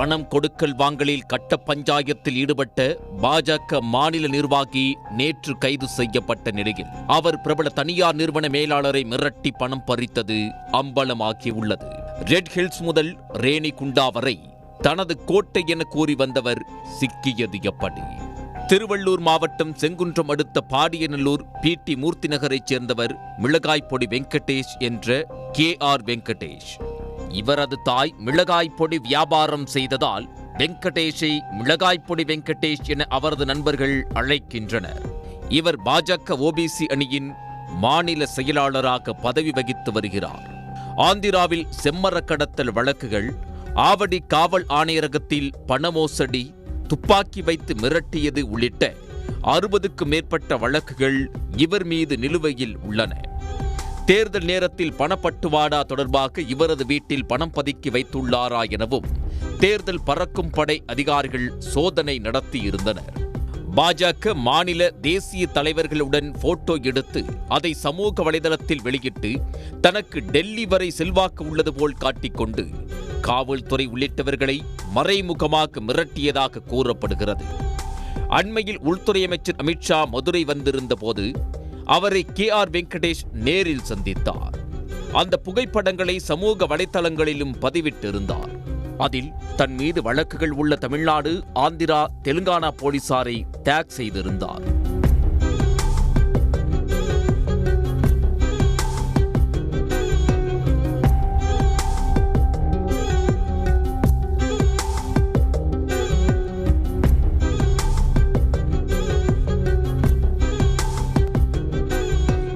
பணம் கொடுக்கல் வாங்கலில் கட்ட பஞ்சாயத்தில் ஈடுபட்ட பாஜக மாநில நிர்வாகி நேற்று கைது செய்யப்பட்ட நிலையில் அவர் பிரபல தனியார் நிறுவன மேலாளரை மிரட்டி பணம் பறித்தது அம்பலமாகியுள்ளது. ரெட் ஹில்ஸ் முதல் ரேணிகுண்டா வரை தனது கோட்டை என கூறி வந்தவர் சிக்கியது எப்படி? திருவள்ளூர் மாவட்டம் செங்குன்றம் அடுத்த பாடியநல்லூர் பி.டி. மூர்த்தி நகரைச் சேர்ந்தவர் மிளகாய் பொடி வெங்கடேஷ் என்ற கே.ஆர். வெங்கடேஷ். இவரது தாய் மிளகாய் பொடி வியாபாரம் செய்ததால் வெங்கடேஷை மிளகாய் பொடி வெங்கடேஷ் என அவரது நண்பர்கள் அழைக்கின்றனர். இவர் பாஜக ஓபிசி அணியின் மாநில செயலாளராக பதவி வகித்து வருகிறார். ஆந்திராவில் செம்மர கடத்தல் வழக்குகள், ஆவடி காவல் ஆணையரகத்தில் பண மோசடி, துப்பாக்கி வைத்து மிரட்டியது உள்ளிட்ட 60க்கும் மேற்பட்ட வழக்குகள் இவர் மீது நிலுவையில் உள்ளன. தேர்தல் நேரத்தில் பணப்பட்டுவாடா தொடர்பாக இவரது வீட்டில் பணம் பதுக்கி வைத்துள்ளாரா எனவும் தேர்தல் பறக்கும் படை அதிகாரிகள் சோதனை நடத்தியிருந்தனர். பாஜக மாநில தேசிய தலைவர்களுடன் போட்டோ எடுத்து அதை சமூக வலைதளத்தில் வெளியிட்டு தனக்கு டெல்லி வரை செல்வாக்கு உள்ளது போல் காட்டிக்கொண்டு காவல்துறை உள்ளிட்டவர்களை மறைமுகமாக மிரட்டியதாக கூறப்படுகிறது. அண்மையில் உள்துறை அமைச்சர் அமித்ஷா மதுரை வந்திருந்த போது அவரை கே.ஆர். வெங்கடேஷ் நேரில் சந்தித்தார். அந்த புகைப்படங்களை சமூக வலைத்தளங்களிலும் பதிவிட்டிருந்தார். அதில் தன் மீது வழக்குகள் உள்ள தமிழ்நாடு, ஆந்திரா, தெலுங்கானா போலீசாரை டேக் செய்திருந்தார்.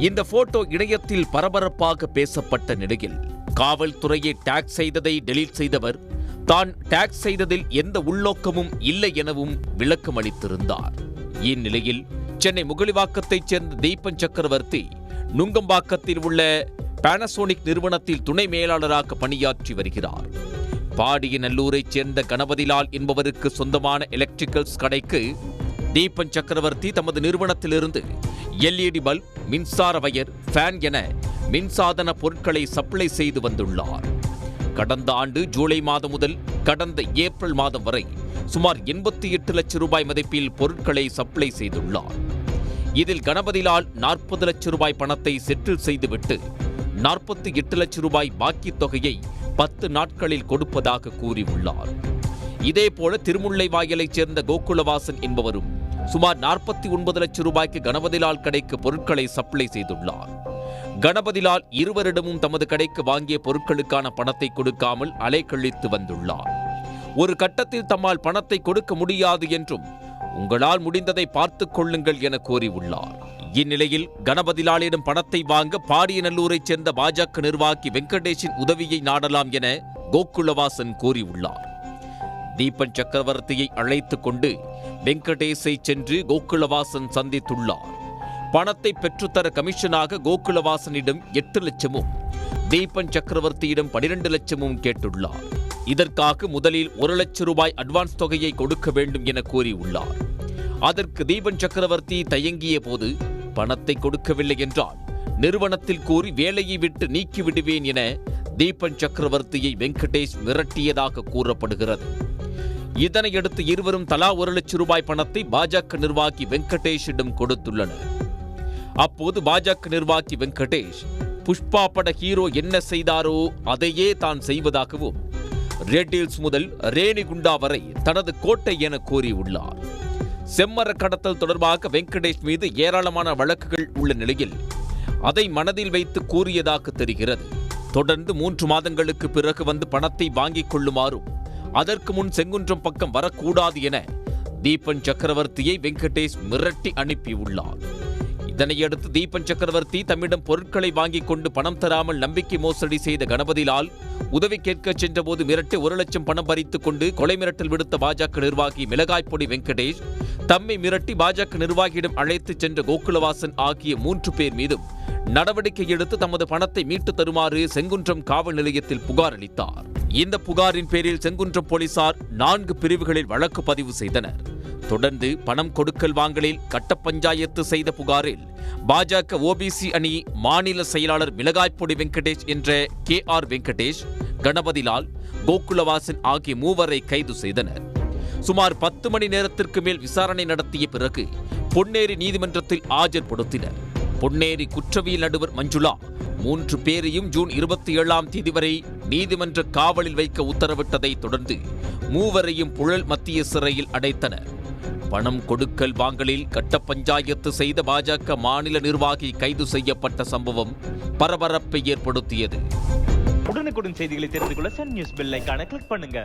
இந்த போட்டோ இணையத்தில் பரபரப்பாக பேசப்பட்ட நிலையில் காவல்துறையை டேக் செய்ததை டெலீட் செய்தவர் தான் டேக் செய்ததில் எந்த உள்நோக்கமும் இல்லை எனவும் விளக்கம் அளித்திருந்தார். இந்நிலையில் சென்னை முகலிவாக்கத்தைச் சேர்ந்த தீபன் சக்கரவர்த்தி நுங்கம்பாக்கத்தில் உள்ள பானசோனிக் நிறுவனத்தில் துணை மேலாளராக பணியாற்றி வருகிறார். பாடியநல்லூரைச் சேர்ந்த கணபதிலால் என்பவருக்கு சொந்தமான எலக்ட்ரிக்கல்ஸ் கடைக்கு தீபன் சக்கரவர்த்தி தமது நிறுவனத்திலிருந்து LED பல்ப், மின்சார வயர், ஃபேன் என மின்சாதன பொருட்களை சப்ளை செய்து வந்துள்ளார். கடந்த ஆண்டு ஜூலை மாதம் முதல் கடந்த ஏப்ரல் மாதம் வரை சுமார் 88 லட்சம் ரூபாய் மதிப்பில் பொருட்களை சப்ளை செய்துள்ளார். இதில் கணபதிலால் 40 லட்சம் ரூபாய் பணத்தை செட்டில் செய்துவிட்டு 48 லட்சம் ரூபாய் பாக்கி தொகையை 10 நாட்களில் கொடுப்பதாக கூறியுள்ளார். இதேபோல திருமுல்லைவாயலைச் சேர்ந்த கோகுலவாசன் என்பவரும் சுமார் 49 லட்சம் ரூபாய்க்கு கணபதிலால் கடைக்கு பொருட்களை சப்ளை செய்துள்ளார். கணபதிலால் இருவரிடமும் தமது கடைக்கு வாங்கிய பொருட்களுக்கான பணத்தை கொடுக்காமல் அலைக்கழித்து வந்துள்ளார். ஒரு கட்டத்தில் தம்மால் பணத்தை கொடுக்க முடியாது என்றும் உங்களால் முடிந்ததை பார்த்துக் கொள்ளுங்கள் என கூறியுள்ளார். இந்நிலையில் கணபதிலாலிடம் பணத்தை வாங்க பாடியநல்லூரைச் சேர்ந்த பாஜக நிர்வாகி வெங்கடேஷின் உதவியை நாடலாம் என கோகுலவாசன் கூறியுள்ளார். தீபன் சக்கரவர்த்தியை அழைத்துக் கொண்டு வெங்கடேஷை சென்று கோகுலவாசன் சந்தித்துள்ளார். பணத்தை பெற்றுத்தர கமிஷனாக கோகுலவாசனிடம் 8 லட்சமும் தீபன் சக்கரவர்த்தியிடம் 12 லட்சமும் கேட்டுள்ளார். இதற்காக முதலில் 1 லட்சம் ரூபாய் அட்வான்ஸ் தொகையை கொடுக்க வேண்டும் என கூறியுள்ளார். அதற்கு தீபன் சக்கரவர்த்தி தயங்கிய போது பணத்தை கொடுக்கவில்லை என்றால் நிறுவனத்தில் கூறி வேலையை விட்டு நீக்கிவிடுவேன் என தீபன் சக்கரவர்த்தியை வெங்கடேஷ் மிரட்டியதாக கூறப்படுகிறது. இதனையடுத்து இருவரும் தலா 1 லட்சம் ரூபாய் பணத்தை பாஜக நிர்வாகி வெங்கடேஷிடம் கொடுத்துள்ளனர். அப்போது பாஜக நிர்வாகி வெங்கடேஷ் புஷ்பா பட ஹீரோ என்ன செய்தாரோ அதையே தான் செய்வதாகவும் ரெட் ஹில்ஸ் முதல் ரேணிகுண்டா வரை தனது கோட்டை என கூறியுள்ளார். செம்மர கடத்தல் தொடர்பாக வெங்கடேஷ் மீது ஏராளமான வழக்குகள் உள்ள நிலையில் அதை மனதில் வைத்து கூறியதாக தெரிகிறது. தொடர்ந்து 3 மாதங்களுக்கு பிறகு வந்து பணத்தை வாங்கிக் கொள்ளுமாறும் அதற்கு முன் செங்குன்றம் பக்கம் வரக்கூடாது என தீபன் சக்கரவர்த்தியை வெங்கடேஷ் மிரட்டி அனுப்பியுள்ளார். இதனையடுத்து தீபன் சக்கரவர்த்தி தம்மிடம் பொருட்களை வாங்கிக் கொண்டு பணம் தராமல் நம்பிக்கை மோசடி செய்த கணபதிலால் உதவி கேட்க சென்றபோது மிரட்டி 1 லட்சம் பணம் பறித்துக் கொண்டு கொலை மிரட்டல் விடுத்த பாஜக நிர்வாகி மிளகாய் பொடி வெங்கடேஷ் தம்மை மிரட்டி பாஜக நிர்வாகியிடம் அழைத்துச் சென்ற கோகுலவாசன் ஆகிய 3 பேர் மீதும் நடவடிக்கை எடுத்து தமது பணத்தை மீட்டு தருமாறு செங்குன்றம் காவல் நிலையத்தில் புகார் அளித்தார். இந்த புகாரின் பேரில் செங்குன்றம் போலீசார் 4 பிரிவுகளில் வழக்கு பதிவு செய்தனர். தொடர்ந்து பணம் கொடுக்கல் வாங்கலில் கட்ட பஞ்சாயத்து செய்த புகாரில் பாஜக ஓபிசி அணி மாநில செயலாளர் மிளகாய் பொடி வெங்கடேஷ் என்ற கே.ஆர். வெங்கடேஷ், கணபதிலால், கோகுலவாசன் ஆகிய மூவரை கைது செய்தனர். சுமார் 10 மணி நேரத்திற்கு மேல் விசாரணை நடத்திய பிறகு பொன்னேரி நீதிமன்றத்தில் ஆஜர்படுத்தினர். பொன்னேரி குற்றவியல் நடுவர் மஞ்சுளா 3 பேரையும் ஜூன் 27ஆம் தேதி வரை நீதிமன்ற காவலில் வைக்க உத்தரவிட்டதை தொடர்ந்து மூவரையும் புழல் மத்திய சிறையில் அடைத்தனர். பணம் கொடுக்கல் வாங்கலில் கட்ட பஞ்சாயத்து செய்த பாஜக மாநில நிர்வாகி கைது செய்யப்பட்ட சம்பவம் பரபரப்பை ஏற்படுத்தியது. உடனுக்குடன் செய்திகளை தெரிந்து கொள்ள சன் நியூஸ் பெல் ஐகானை கிளிக் பண்ணுங்க.